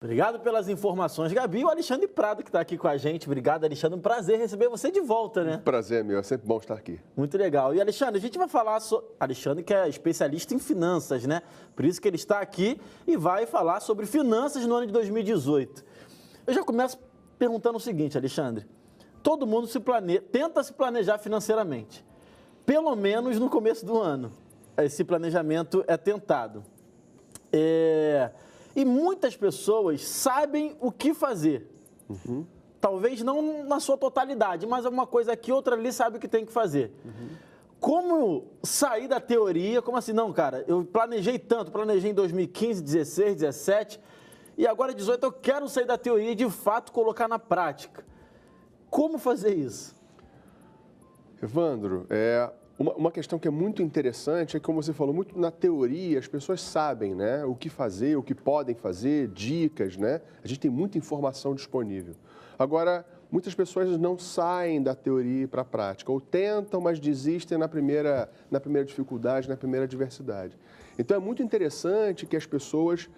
Obrigado pelas informações, Gabi. E o Alexandre Prado, que está aqui com a gente. Obrigado, Alexandre. Um prazer receber você de volta, né? Prazer, meu. É sempre bom estar aqui. Muito legal. E, Alexandre, a gente vai falar sobre... Alexandre, que é especialista em finanças, né? Por isso que ele está aqui e vai falar sobre finanças no ano de 2018. Eu já começo perguntando o seguinte, Alexandre. Todo mundo tenta se planejar financeiramente. Pelo menos no começo do ano. Esse planejamento é tentado. E muitas pessoas sabem o que fazer. Talvez não na sua totalidade, mas alguma coisa aqui, outra ali sabe o que tem que fazer. Como sair da teoria? Como assim? Não, cara, eu planejei tanto, planejei em 2015, 16, 17, e agora 18 eu quero sair da teoria e de fato colocar na prática. Como fazer isso? Evandro, uma questão que é muito interessante é que, como você falou, muito na teoria as pessoas sabem, né, o que fazer, o que podem fazer, dicas, né? A gente tem muita informação disponível. Agora, muitas pessoas não saem da teoria para a prática, ou tentam, mas desistem na primeira dificuldade, na primeira adversidade. Então, é muito interessante que as pessoas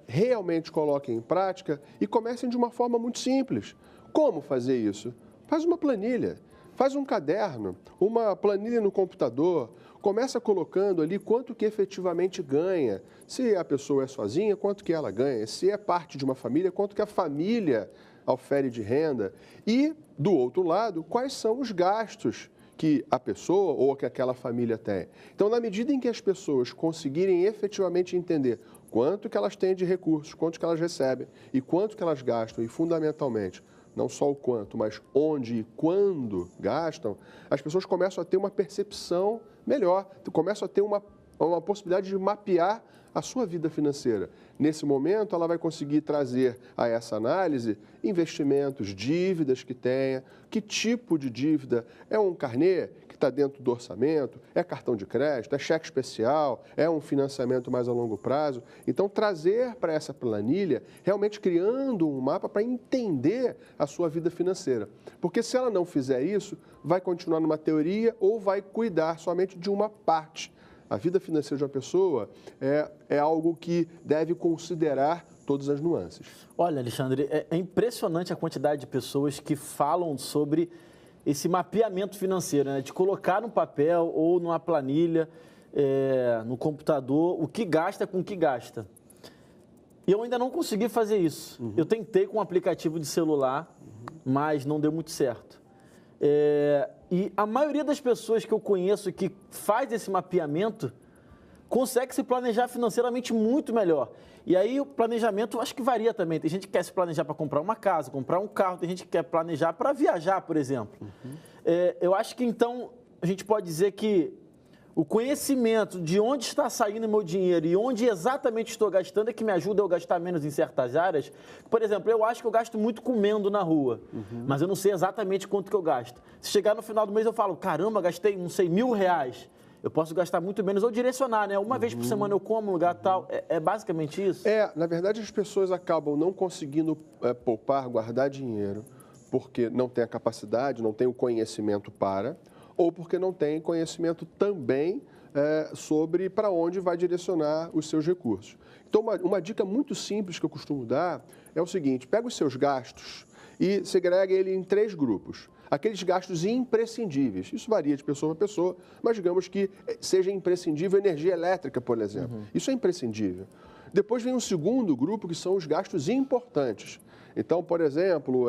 realmente coloquem em prática e comecem de uma forma muito simples. Como fazer isso? Faz uma planilha. Faz um caderno, uma planilha no computador, começa colocando ali quanto que efetivamente ganha. Se a pessoa é sozinha, quanto que ela ganha. Se é parte de uma família, quanto que a família ofere de renda. E, do outro lado, quais são os gastos que a pessoa ou que aquela família tem. Então, na medida em que as pessoas conseguirem efetivamente entender quanto que elas têm de recursos, quanto que elas recebem e quanto que elas gastam, e fundamentalmente, não só o quanto, mas onde e quando gastam, as pessoas começam a ter uma percepção melhor, começam a ter uma possibilidade de mapear a sua vida financeira. Nesse momento, ela vai conseguir trazer a essa análise investimentos, dívidas que tenha, que tipo de dívida, é um carnê que está dentro do orçamento, é cartão de crédito, é cheque especial, é um financiamento mais a longo prazo. Então, trazer para essa planilha, realmente criando um mapa para entender a sua vida financeira. Porque se ela não fizer isso, vai continuar numa teoria ou vai cuidar somente de uma parte. A vida financeira de uma pessoa é algo que deve considerar todas as nuances. Olha, Alexandre, é impressionante a quantidade de pessoas que falam sobre esse mapeamento financeiro, né? De colocar no papel ou numa planilha, no computador, o que gasta com o que gasta. E eu ainda não consegui fazer isso. Eu tentei com um aplicativo de celular, mas não deu muito certo. E a maioria das pessoas que eu conheço que faz esse mapeamento consegue se planejar financeiramente muito melhor. E aí o planejamento acho que varia também. Tem gente que quer se planejar para comprar uma casa, comprar um carro, tem gente que quer planejar para viajar, por exemplo. Eu acho que então a gente pode dizer que o conhecimento de onde está saindo o meu dinheiro e onde exatamente estou gastando é que me ajuda a eu gastar menos em certas áreas. Por exemplo, eu acho que eu gasto muito comendo na rua, mas eu não sei exatamente quanto que eu gasto. Se chegar no final do mês eu falo, caramba, gastei, não sei, R$1.000. Eu posso gastar muito menos ou direcionar, né? Uma vez por semana eu como no lugar tal. É basicamente isso? Na verdade, as pessoas acabam não conseguindo poupar, guardar dinheiro, porque não tem a capacidade, não tem o conhecimento para... ou porque não tem conhecimento também sobre para onde vai direcionar os seus recursos. Então, uma dica muito simples que eu costumo dar é o seguinte: pega os seus gastos e segrega ele em 3 grupos. Aqueles gastos imprescindíveis, isso varia de pessoa para pessoa, mas digamos que seja imprescindível energia elétrica, por exemplo. Isso é imprescindível. Depois vem um segundo grupo, que são os gastos importantes. Então, por exemplo,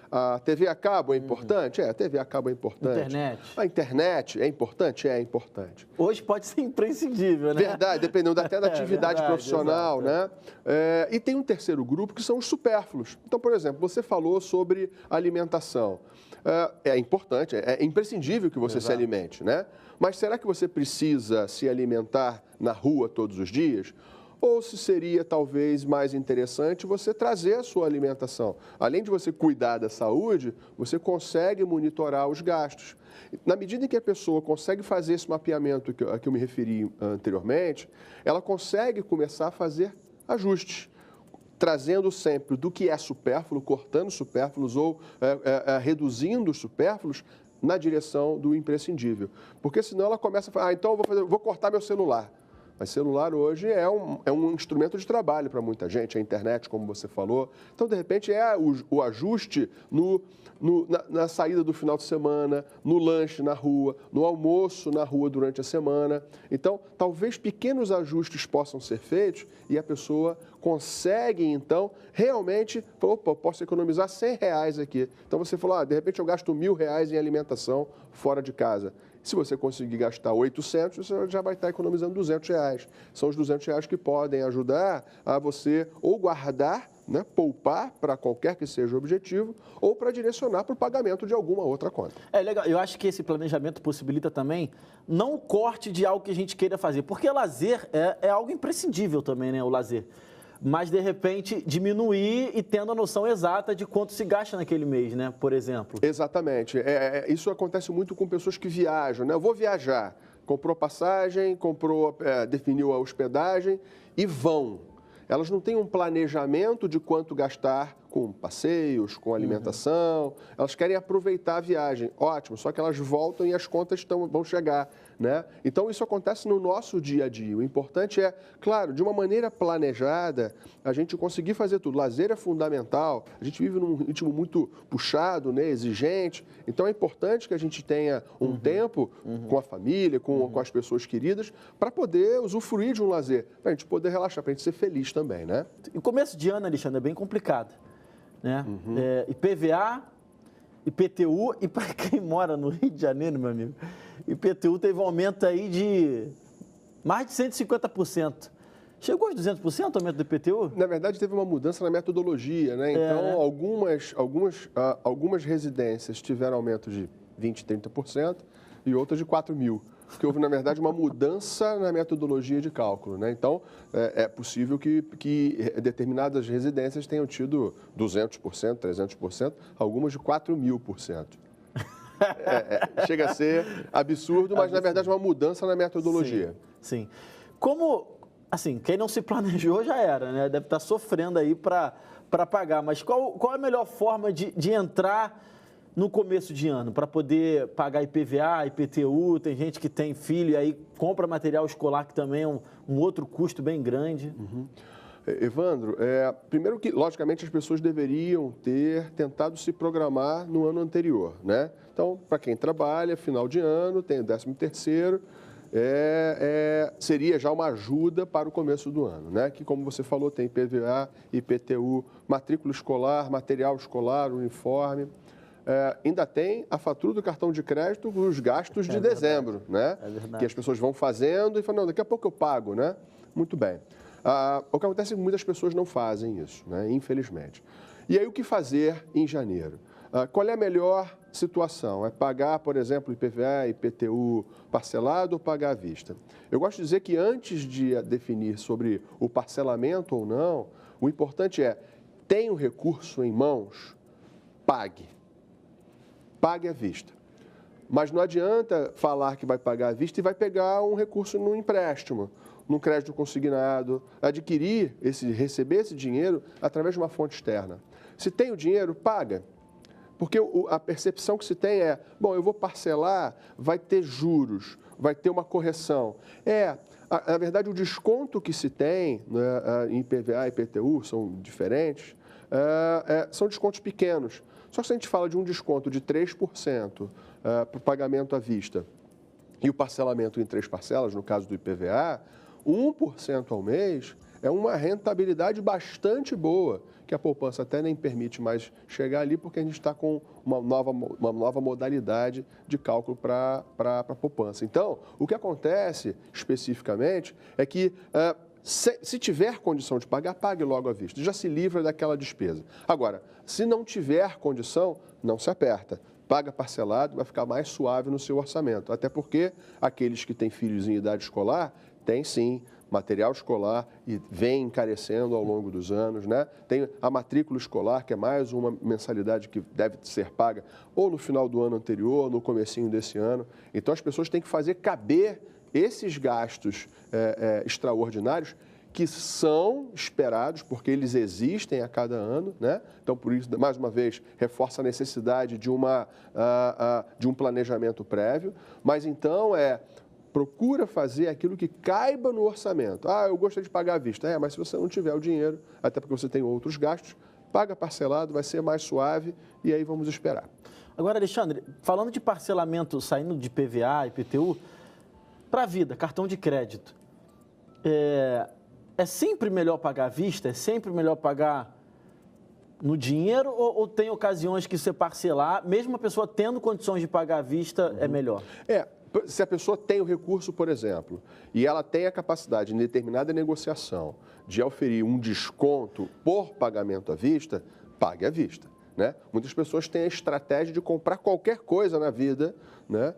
a TV a cabo é importante? A TV a cabo é importante. Internet. A internet é importante? É importante. Hoje pode ser imprescindível, né? Verdade, dependendo até da atividade profissional, exato. né? E tem um terceiro grupo, que são os supérfluos. Então, por exemplo, você falou sobre alimentação. É importante, é imprescindível que você se alimente, né? Mas será que você precisa se alimentar na rua todos os dias? Ou se seria talvez mais interessante você trazer a sua alimentação. Além de você cuidar da saúde, você consegue monitorar os gastos. Na medida em que a pessoa consegue fazer esse mapeamento a que eu me referi anteriormente, ela consegue começar a fazer ajustes, trazendo sempre do que é supérfluo, cortando supérfluos ou reduzindo os supérfluos na direção do imprescindível. Porque senão ela começa a falar, então eu vou cortar meu celular. Mas celular hoje é um instrumento de trabalho para muita gente, a internet, como você falou. Então, de repente, é o ajuste na saída do final de semana, no lanche na rua, no almoço na rua durante a semana. Então, talvez pequenos ajustes possam ser feitos e a pessoa consegue, então, realmente, opa, eu posso economizar R$100 aqui. Então, você falou, de repente eu gasto R$1.000 em alimentação fora de casa. Se você conseguir gastar 800, você já vai estar economizando R$200. São os R$200 que podem ajudar a você ou guardar, né, poupar para qualquer que seja o objetivo, ou para direcionar para o pagamento de alguma outra conta. É legal, eu acho que esse planejamento possibilita também não o corte de algo que a gente queira fazer, porque lazer é algo imprescindível também, né, o lazer. Mas, de repente, diminuir e tendo a noção exata de quanto se gasta naquele mês, né? Por exemplo. Exatamente. Isso acontece muito com pessoas que viajam, né? Eu vou viajar. Comprou passagem, definiu a hospedagem e vão. Elas não têm um planejamento de quanto gastar com passeios, com alimentação. Elas querem aproveitar a viagem. Ótimo, só que elas voltam e as contas vão chegar, né? Então, isso acontece no nosso dia a dia. O importante é, claro, de uma maneira planejada, a gente conseguir fazer tudo. Lazer é fundamental. A gente vive num ritmo muito puxado, né? Exigente. Então, é importante que a gente tenha um tempo com a família, com as pessoas queridas, para poder usufruir de um lazer, para a gente poder relaxar, para a gente ser feliz também, né? O começo de ano, Alexandre, é bem complicado, né? IPVA, IPTU, e para quem mora no Rio de Janeiro, meu amigo, IPTU teve um aumento aí de mais de 150%. Chegou aos 200% o aumento do IPTU? Na verdade, teve uma mudança na metodologia, né? Então, algumas residências tiveram aumento de 20%, 30% e outras de 4 mil. Porque houve, na verdade, uma mudança na metodologia de cálculo, né? Então, é possível que determinadas residências tenham tido 200%, 300%, algumas de 4.000%. Chega a ser absurdo, mas, na verdade, é uma mudança na metodologia. Sim. Como, assim, quem não se planejou já era, né? Deve estar sofrendo aí para pagar. Mas qual é a melhor forma de entrar no começo de ano, para poder pagar IPVA, IPTU? Tem gente que tem filho e aí compra material escolar, que também é um outro custo bem grande. Evandro, primeiro que, logicamente, as pessoas deveriam ter tentado se programar no ano anterior, né? Então, para quem trabalha, final de ano, tem o 13º, seria já uma ajuda para o começo do ano, né? Que, como você falou, tem IPVA, IPTU, matrícula escolar, material escolar, uniforme. Ainda tem a fatura do cartão de crédito, os gastos de dezembro, né? Que as pessoas vão fazendo e falam, não, daqui a pouco eu pago, né? Muito bem. O que acontece é que muitas pessoas não fazem isso, né? Infelizmente. E aí, o que fazer em janeiro? Qual é a melhor situação? É pagar, por exemplo, IPVA, IPTU parcelado ou pagar à vista? Eu gosto de dizer que antes de definir sobre o parcelamento ou não, o importante é, tem o recurso em mãos, pague. Pague à vista. Mas não adianta falar que vai pagar à vista e vai pegar um recurso no empréstimo, num crédito consignado, receber esse dinheiro através de uma fonte externa. Se tem o dinheiro, paga. Porque a percepção que se tem é, bom, eu vou parcelar, vai ter juros, vai ter uma correção. Na verdade, o desconto que se tem, né, em IPVA e IPTU são diferentes, são descontos pequenos. Só que se a gente fala de um desconto de 3% para o pagamento à vista e o parcelamento em 3 parcelas, no caso do IPVA, 1% ao mês é uma rentabilidade bastante boa, que a poupança até nem permite mais chegar ali, porque a gente está com uma nova modalidade de cálculo para a poupança. Então, o que acontece especificamente é que, se tiver condição de pagar, pague logo à vista, já se livra daquela despesa. Agora, se não tiver condição, não se aperta. Paga parcelado, vai ficar mais suave no seu orçamento. Até porque aqueles que têm filhos em idade escolar, têm sim material escolar e vem encarecendo ao longo dos anos, né? Tem a matrícula escolar, que é mais uma mensalidade que deve ser paga ou no final do ano anterior, ou no comecinho desse ano. Então, as pessoas têm que fazer caber esses gastos extraordinários que são esperados, porque eles existem a cada ano, né? Então, por isso, mais uma vez, reforça a necessidade de um planejamento prévio. Mas, então, Procura fazer aquilo que caiba no orçamento. Ah, eu gostaria de pagar à vista. Mas se você não tiver o dinheiro, até porque você tem outros gastos, paga parcelado, vai ser mais suave e aí vamos esperar. Agora, Alexandre, falando de parcelamento saindo de PVA, IPTU, para a vida, cartão de crédito, é sempre melhor pagar à vista? É sempre melhor pagar no dinheiro ou tem ocasiões que você parcelar, mesmo a pessoa tendo condições de pagar à vista, é melhor? Se a pessoa tem o recurso, por exemplo, e ela tem a capacidade em determinada negociação de oferir um desconto por pagamento à vista, pague à vista. Né? Muitas pessoas têm a estratégia de comprar qualquer coisa na vida, né?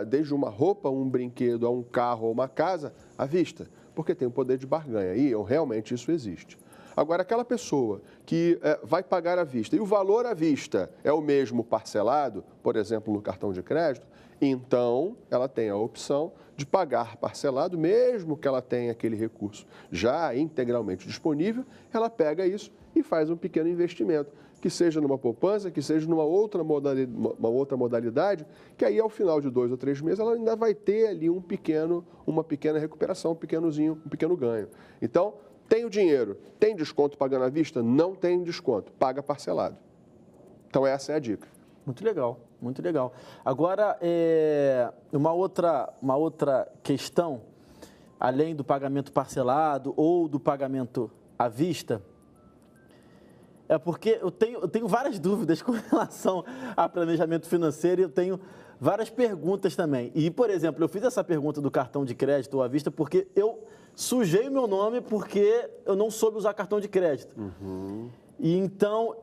Desde uma roupa, um brinquedo, a um carro ou uma casa, à vista, porque tem o poder de barganha e realmente isso existe. Agora, aquela pessoa que vai pagar à vista e o valor à vista é o mesmo parcelado, por exemplo, no cartão de crédito, então ela tem a opção de pagar parcelado, mesmo que ela tenha aquele recurso já integralmente disponível, ela pega isso e faz um pequeno investimento, que seja numa poupança, que seja numa outra modalidade, que aí ao final de 2 ou 3 meses ela ainda vai ter ali uma pequena recuperação, um pequeno ganho. Então, tem o dinheiro, tem desconto pagando à vista? Não tem desconto, paga parcelado. Então, essa é a dica. Muito legal, muito legal. Agora, uma outra questão, além do pagamento parcelado ou do pagamento à vista, é porque eu tenho várias dúvidas com relação a planejamento financeiro e eu tenho várias perguntas também. E, por exemplo, eu fiz essa pergunta do cartão de crédito ou à vista porque eu sujei o meu nome porque eu não soube usar cartão de crédito. E então,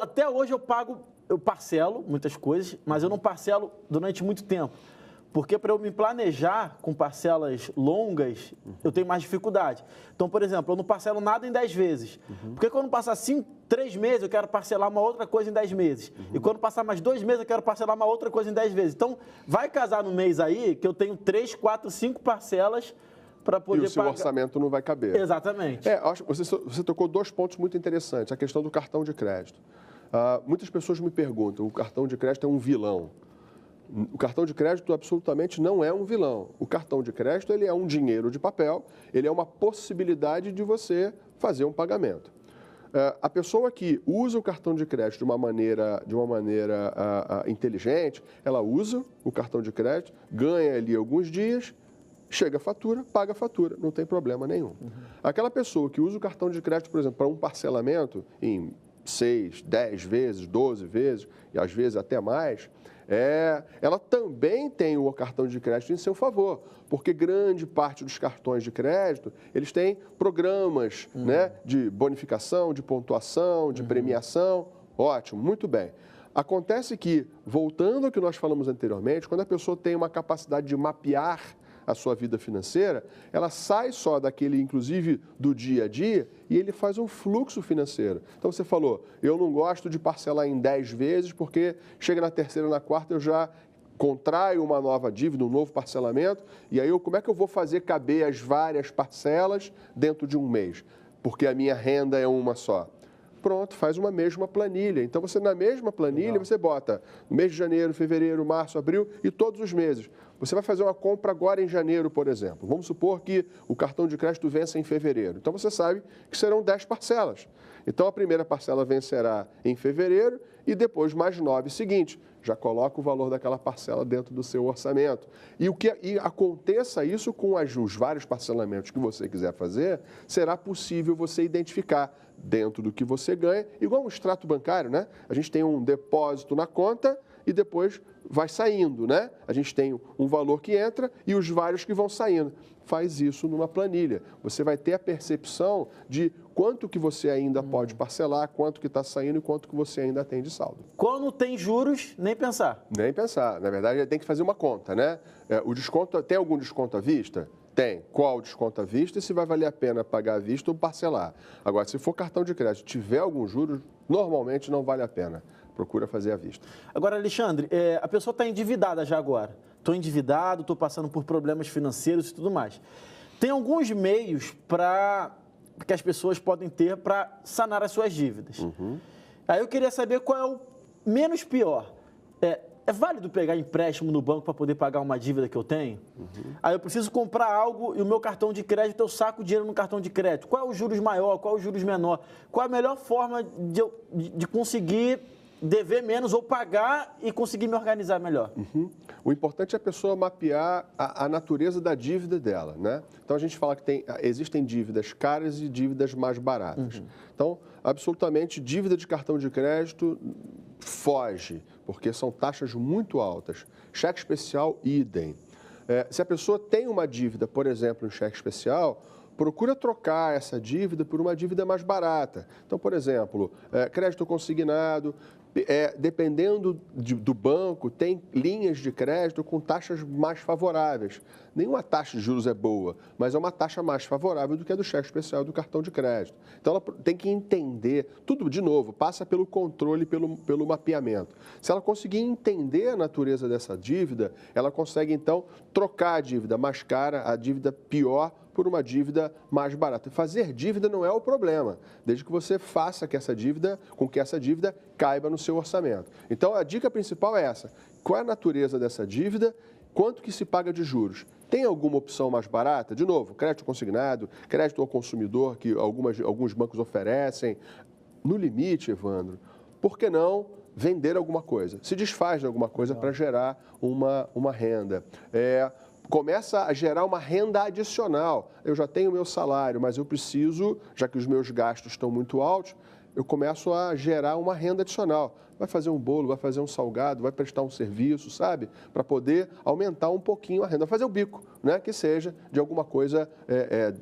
até hoje eu parcelo muitas coisas, mas eu não parcelo durante muito tempo. Porque para eu me planejar com parcelas longas, eu tenho mais dificuldade. Então, por exemplo, eu não parcelo nada em 10 vezes. Porque quando passar 3 meses, eu quero parcelar uma outra coisa em 10 meses. E quando passar mais 2 meses, eu quero parcelar uma outra coisa em 10 vezes. Então, vai casar no mês aí que eu tenho 3, 4, 5 parcelas para poder pagar. E o seu orçamento não vai caber. Exatamente. Acho que você tocou 2 pontos muito interessantes. A questão do cartão de crédito. Muitas pessoas me perguntam, o cartão de crédito é um vilão? O cartão de crédito absolutamente não é um vilão. O cartão de crédito ele é um dinheiro de papel, ele é uma possibilidade de você fazer um pagamento. A pessoa que usa o cartão de crédito de uma maneira inteligente, ela usa o cartão de crédito, ganha ali alguns dias, chega a fatura, paga a fatura, não tem problema nenhum. Aquela pessoa que usa o cartão de crédito, por exemplo, para um parcelamento em 6, 10 vezes, 12 vezes, e às vezes até mais, ela também tem o cartão de crédito em seu favor, porque grande parte dos cartões de crédito, eles têm programas né, de bonificação, de pontuação, de premiação. Ótimo, muito bem. Acontece que, voltando ao que nós falamos anteriormente, quando a pessoa tem uma capacidade de mapear a sua vida financeira, ela sai só daquele, inclusive, do dia a dia e ele faz um fluxo financeiro. Então, você falou, eu não gosto de parcelar em 10 vezes porque chega na terceira, na quarta, eu já contraio uma nova dívida, um novo parcelamento, e aí como é que eu vou fazer caber as várias parcelas dentro de um mês? Porque a minha renda é uma só. Pronto, faz uma mesma planilha. Então, você na mesma planilha, você bota no mês de janeiro, fevereiro, março, abril e todos os meses. Você vai fazer uma compra agora em janeiro, por exemplo. Vamos supor que o cartão de crédito vença em fevereiro. Então, você sabe que serão 10 parcelas. Então, a primeira parcela vencerá em fevereiro e depois mais 9 seguintes. Já coloca o valor daquela parcela dentro do seu orçamento. E aconteça isso com os vários parcelamentos que você quiser fazer, será possível você identificar dentro do que você ganha, igual um extrato bancário, né? A gente tem um depósito na conta e depois vai saindo, né? A gente tem um valor que entra e os vários que vão saindo. Faz isso numa planilha. Você vai ter a percepção de quanto que você ainda pode parcelar, quanto que está saindo e quanto que você ainda tem de saldo. Quando tem juros, nem pensar. Nem pensar. Na verdade, tem que fazer uma conta, né? O desconto, tem algum desconto à vista? Tem. Qual desconto à vista e se vai valer a pena pagar à vista ou parcelar? Agora, se for cartão de crédito tiver algum juros, normalmente não vale a pena. Procura fazer à vista. Agora, Alexandre, a pessoa está endividada já agora. Estou endividado, estou passando por problemas financeiros e tudo mais. Tem alguns meios que as pessoas podem ter para sanar as suas dívidas. Aí eu queria saber qual é o menos pior. é válido pegar empréstimo no banco para poder pagar uma dívida que eu tenho? Aí eu preciso comprar algo e o meu cartão de crédito, eu saco dinheiro no cartão de crédito. Qual é o juros maior? Qual é o juros menor? Qual é a melhor forma de conseguir dever menos ou pagar e conseguir me organizar melhor? O importante é a pessoa mapear a natureza da dívida dela, né? Então, a gente fala que existem dívidas caras e dívidas mais baratas. Então, absolutamente, dívida de cartão de crédito foge, porque são taxas muito altas. Cheque especial, idem. Se a pessoa tem uma dívida, por exemplo, em cheque especial, procura trocar essa dívida por uma dívida mais barata. Então, por exemplo, crédito consignado, dependendo do banco, tem linhas de crédito com taxas mais favoráveis. Nenhuma taxa de juros é boa, mas é uma taxa mais favorável do que a do cheque especial do cartão de crédito. Então, ela tem que entender, tudo de novo, passa pelo controle, pelo mapeamento. Se ela conseguir entender a natureza dessa dívida, ela consegue, então, trocar a dívida mais cara, a dívida pior, por uma dívida mais barata. Fazer dívida não é o problema, desde que você faça com que essa dívida caiba no seu orçamento. Então, a dica principal é essa. Qual é a natureza dessa dívida? Quanto que se paga de juros? Tem alguma opção mais barata? De novo, crédito consignado, crédito ao consumidor, que alguns bancos oferecem. No limite, Evandro, por que não vender alguma coisa? Se desfaz de alguma coisa para gerar uma renda. Começa a gerar uma renda adicional. Eu já tenho meu salário, mas eu preciso, já que os meus gastos estão muito altos, eu começo a gerar uma renda adicional. Vai fazer um bolo, vai fazer um salgado, vai prestar um serviço, sabe? Para poder aumentar um pouquinho a renda. Vai fazer o bico, né? Que seja de alguma coisa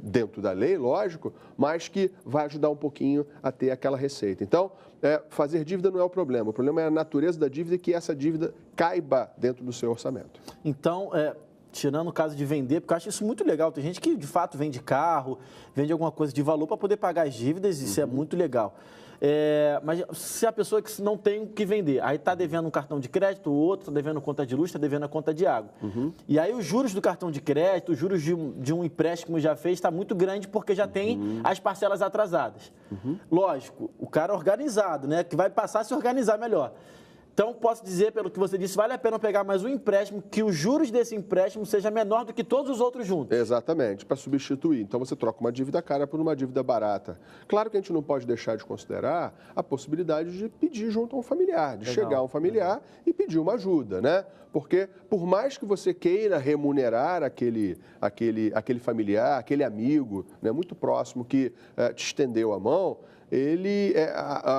dentro da lei, lógico, mas que vai ajudar um pouquinho a ter aquela receita. Então, fazer dívida não é o problema é a natureza da dívida e que essa dívida caiba dentro do seu orçamento. Então, tirando o caso de vender, porque eu acho isso muito legal. Tem gente que, de fato, vende carro, vende alguma coisa de valor para poder pagar as dívidas, isso é muito legal. Mas se a pessoa que não tem o que vender, aí está devendo um cartão de crédito, o outro está devendo conta de luz, está devendo a conta de água. E aí os juros do cartão de crédito, os juros de um empréstimo já fez, está muito grande porque já tem as parcelas atrasadas. Lógico, o cara organizado, né, que vai passar a se organizar melhor. Então, posso dizer, pelo que você disse, vale a pena pegar mais um empréstimo, que os juros desse empréstimo seja menor do que todos os outros juntos. Exatamente, para substituir. Então, você troca uma dívida cara por uma dívida barata. Claro que a gente não pode deixar de considerar a possibilidade de pedir junto a um familiar, de chegar a um familiar e pedir uma ajuda, né? Porque, por mais que você queira remunerar aquele familiar, aquele amigo, né, muito próximo que te estendeu a mão,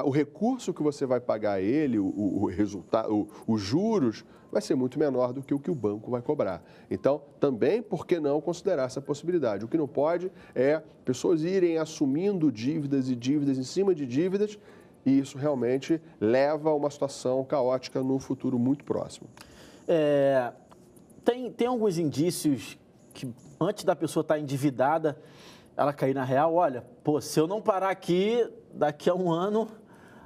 o recurso que você vai pagar a ele, o resultado, os juros, vai ser muito menor do que o banco vai cobrar. Então, também, por que não considerar essa possibilidade? O que não pode é pessoas irem assumindo dívidas e dívidas em cima de dívidas, e isso realmente leva a uma situação caótica no futuro muito próximo. Tem alguns indícios que, antes da pessoa estar endividada, ela cair na real, olha, se eu não parar aqui, daqui a um ano,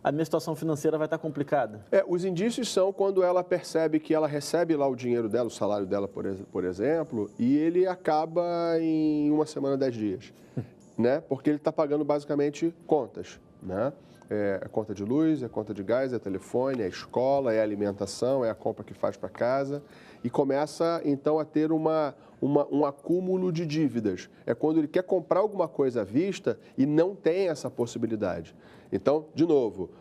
a minha situação financeira vai estar complicada. Os indícios são quando ela percebe que ela recebe lá o dinheiro dela, o salário dela, por exemplo, e ele acaba em uma semana, 10 dias, né? Porque ele está pagando basicamente contas, né? É conta de luz, é conta de gás, é telefone, é escola, é alimentação, é a compra que faz para casa e começa, então, a ter um acúmulo de dívidas. É quando ele quer comprar alguma coisa à vista e não tem essa possibilidade. Então, de novo,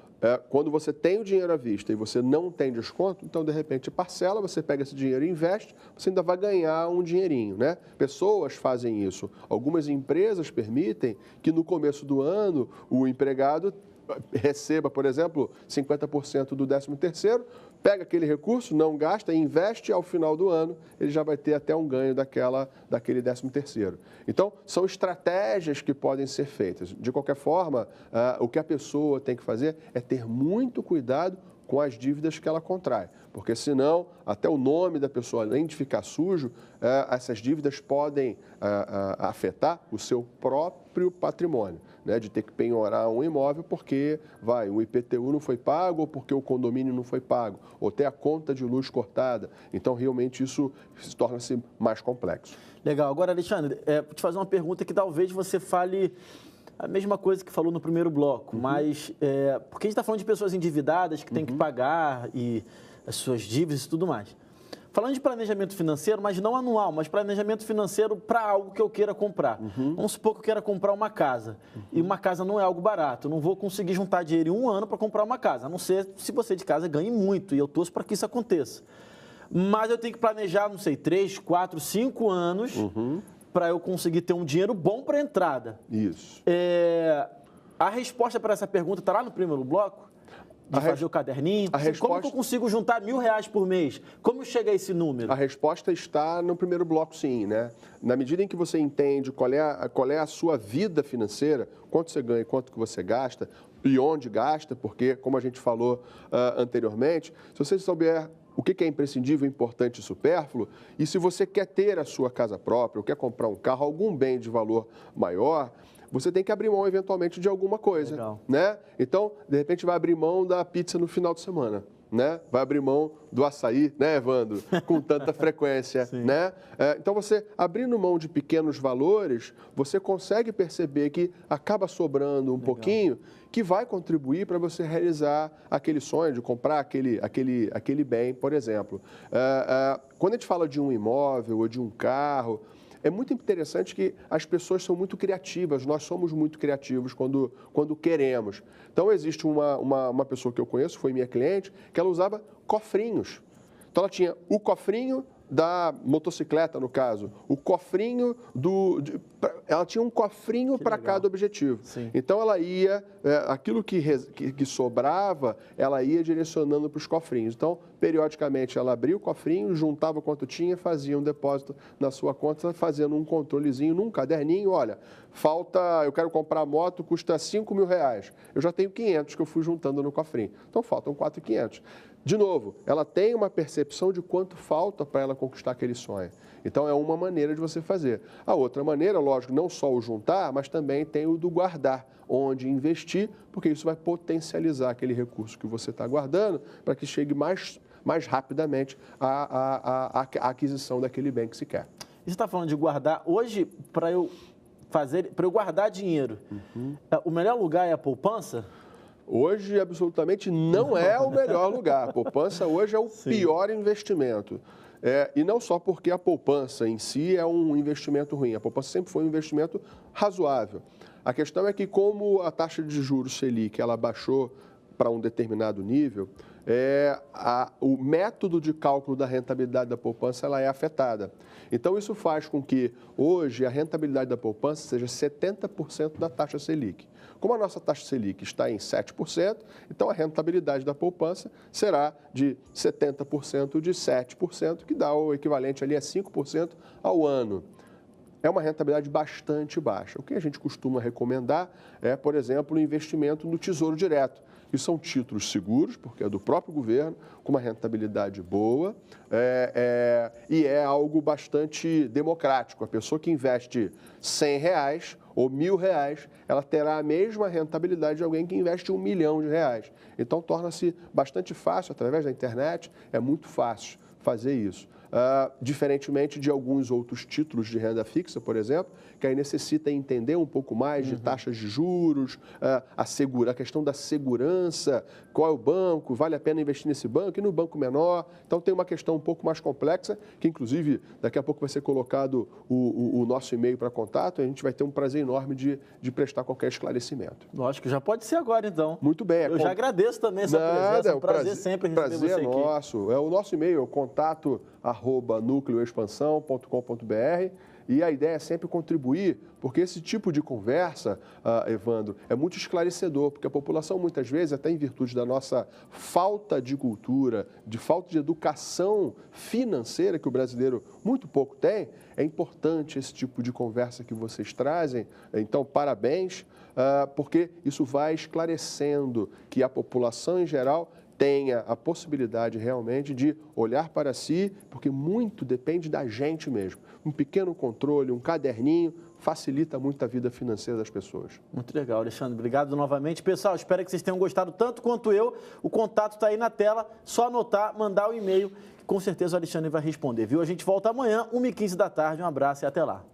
quando você tem o dinheiro à vista e você não tem desconto, então, de repente, parcela, você pega esse dinheiro e investe, você ainda vai ganhar um dinheirinho, né? Pessoas fazem isso. Algumas empresas permitem que, no começo do ano, o empregado receba, por exemplo, 50% do 13º, pega aquele recurso, não gasta, investe, ao final do ano ele já vai ter até um ganho daquele 13º. Então, são estratégias que podem ser feitas. De qualquer forma, o que a pessoa tem que fazer é ter muito cuidado com as dívidas que ela contrai, porque senão, até o nome da pessoa, além de ficar sujo, essas dívidas podem afetar o seu próprio patrimônio, né? De ter que penhorar um imóvel porque o IPTU não foi pago ou porque o condomínio não foi pago, ou ter a conta de luz cortada. Então, realmente, isso torna-se mais complexo. Legal. Agora, Alexandre, vou te fazer uma pergunta que talvez você fale a mesma coisa que falou no primeiro bloco, mas porque a gente está falando de pessoas endividadas que têm que pagar e as suas dívidas e tudo mais. Falando de planejamento financeiro, mas não anual, mas planejamento financeiro para algo que eu queira comprar. Vamos supor que eu queira comprar uma casa. E uma casa não é algo barato. Eu não vou conseguir juntar dinheiro em um ano para comprar uma casa. A não ser se você de casa ganhe muito. E eu torço para que isso aconteça. Mas eu tenho que planejar, não sei, 3, 4, 5 anos para eu conseguir ter um dinheiro bom para entrada. Isso. A resposta para essa pergunta está lá no primeiro bloco? De fazer o caderninho? Como que eu consigo juntar R$1.000 por mês? Como chega a esse número? A resposta está no primeiro bloco, sim, né? Na medida em que você entende qual é a sua vida financeira, quanto você ganha e quanto que você gasta, e onde gasta, porque, como a gente falou anteriormente, se você souber o que é imprescindível, importante e supérfluo, e se você quer ter a sua casa própria, ou quer comprar um carro, algum bem de valor maior, você tem que abrir mão, eventualmente, de alguma coisa, né? Então, de repente, vai abrir mão da pizza no final de semana, né? Vai abrir mão do açaí, né, Evandro? Com tanta frequência, né? Então, você abrindo mão de pequenos valores, você consegue perceber que acaba sobrando um pouquinho, que vai contribuir para você realizar aquele sonho de comprar aquele bem, por exemplo. Quando a gente fala de um imóvel ou de um carro, é muito interessante que as pessoas são muito criativas, nós somos muito criativos quando queremos. Então, existe uma pessoa que eu conheço, foi minha cliente, que ela usava cofrinhos. Então, ela tinha o cofrinho da motocicleta, no caso, o cofrinho ela tinha um cofrinho para cada objetivo. Sim. Então, ela ia, aquilo que sobrava, ela ia direcionando para os cofrinhos. Então, periodicamente, ela abria o cofrinho, juntava quanto tinha, fazia um depósito na sua conta, fazendo um controlezinho num caderninho. Olha, eu quero comprar a moto, custa R$5.000. Eu já tenho 500 que eu fui juntando no cofrinho. Então, faltam 4.500. De novo, ela tem uma percepção de quanto falta para ela conquistar aquele sonho. Então, é uma maneira de você fazer. A outra maneira, lógico, não só o juntar, mas também tem o do guardar, onde investir, porque isso vai potencializar aquele recurso que você está guardando para que chegue mais rapidamente à aquisição daquele bem que se quer. Você está falando de guardar. Hoje, para eu guardar dinheiro, o melhor lugar é a poupança? Hoje, absolutamente, não é o melhor lugar. A poupança hoje é o pior investimento. E não só porque a poupança em si é um investimento ruim. A poupança sempre foi um investimento razoável. A questão é que, como a taxa de juros Selic ela baixou para um determinado nível, o método de cálculo da rentabilidade da poupança ela é afetada. Então, isso faz com que, hoje, a rentabilidade da poupança seja 70% da taxa Selic. Como a nossa taxa Selic está em 7%, então a rentabilidade da poupança será de 70% de 7%, que dá o equivalente ali a 5% ao ano. É uma rentabilidade bastante baixa. O que a gente costuma recomendar é, por exemplo, o investimento no Tesouro Direto, que são títulos seguros, porque é do próprio governo, com uma rentabilidade boa, e é algo bastante democrático. A pessoa que investe R$100 ou R$1.000, ela terá a mesma rentabilidade de alguém que investe R$1 milhão. Então, torna-se bastante fácil, através da internet, é muito fácil fazer isso. Diferentemente de alguns outros títulos de renda fixa, por exemplo, que aí necessita entender um pouco mais de taxas de juros, a questão da segurança, qual é o banco, vale a pena investir nesse banco e no banco menor. Então, tem uma questão um pouco mais complexa, que inclusive daqui a pouco vai ser colocado o nosso e-mail para contato, e a gente vai ter um prazer enorme de prestar qualquer esclarecimento. Lógico, já pode ser agora, então. Muito bem. Eu já agradeço também essa presença, é um prazer sempre receber você aqui. Prazer nosso. O nosso e-mail é contato@nucleoexpansão.com.br. E a ideia é sempre contribuir, porque esse tipo de conversa, Evandro, é muito esclarecedor, porque a população, muitas vezes, até em virtude da nossa falta de cultura, de falta de educação financeira, que o brasileiro muito pouco tem, é importante esse tipo de conversa que vocês trazem. Então, parabéns, porque isso vai esclarecendo que a população, em geral, tenha a possibilidade realmente de olhar para si, porque muito depende da gente mesmo. Um pequeno controle, um caderninho, facilita muito a vida financeira das pessoas. Muito legal, Alexandre. Obrigado novamente. Pessoal, espero que vocês tenham gostado tanto quanto eu. O contato está aí na tela, só anotar, mandar o e-mail, que com certeza o Alexandre vai responder, viu? A gente volta amanhã, 1h15 da tarde. Um abraço e até lá.